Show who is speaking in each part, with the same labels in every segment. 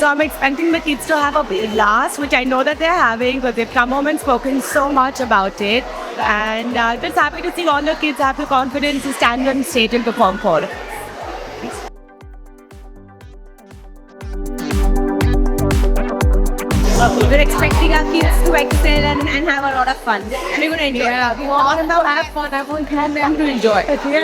Speaker 1: So I'm expecting the kids to have a blast, which I know that they're having because they've come home and spoken so much about it. And just happy to see all the kids have the confidence to stand on stage and perform for it. We're expecting our kids to excel and have a lot of fun. And we're going to enjoy. Yeah, we want them to have fun. Everyone can them to enjoy. Excitement!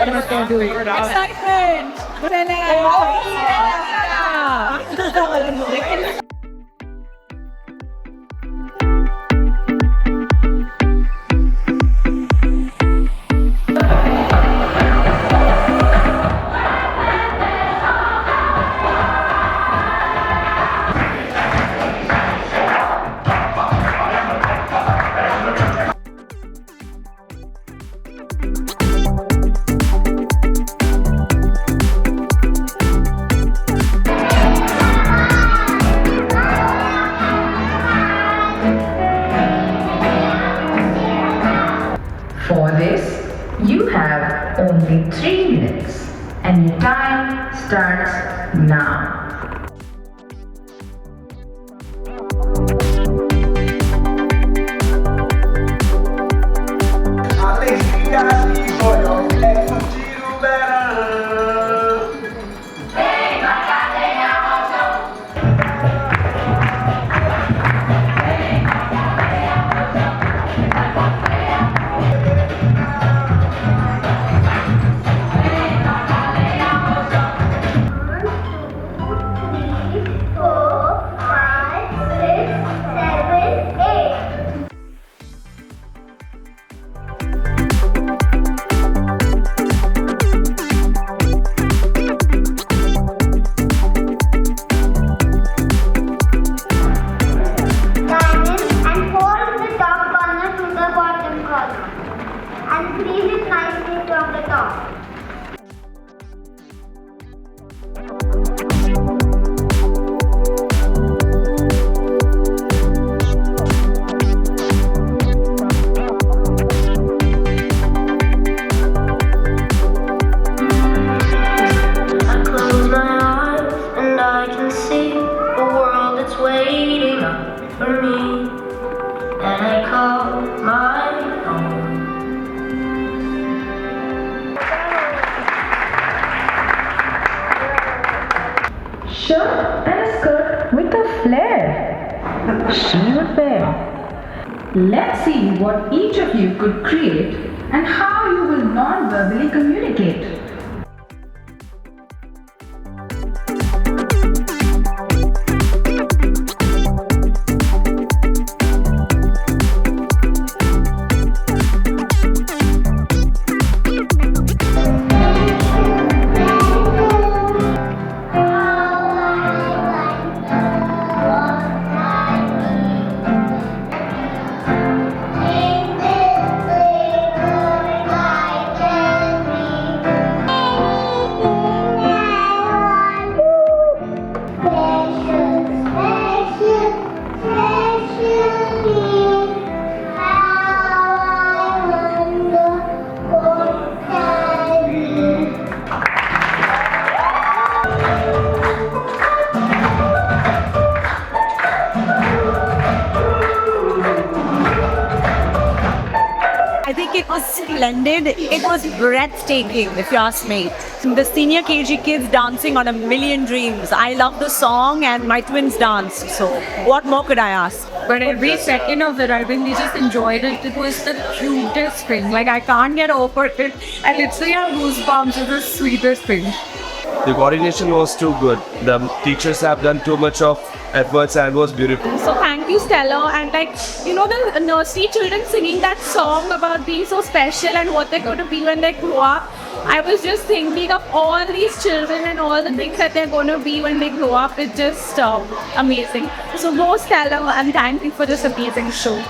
Speaker 2: For this, you have only 3 minutes and your time starts now.
Speaker 3: And squeeze it nicely from the top.
Speaker 4: I close my eyes and I can see a world that's waiting up for me, and I call my own.
Speaker 2: Shirt and a skirt with a flare. She would wear. Let's see what each of you could create and how you will non-verbally communicate.
Speaker 1: I think it was splendid. It was breathtaking, if you ask me. The senior KG kids dancing on a million dreams. I love the song and my twins danced. So what more could I ask? But every second of it, I really just enjoyed it. It was the cutest thing. Like, I can't get over it. I literally have goosebumps. It was the sweetest thing.
Speaker 5: The coordination was too good. The teachers have done too much of efforts and it was beautiful.
Speaker 1: So thank you, Stella. And like, you know, the nursery children singing that song about being so special and what they're going to be when they grow up. I was just thinking of all these children and all the things that they're going to be when they grow up. It's just amazing. So go, Stella, and thank you for this amazing show.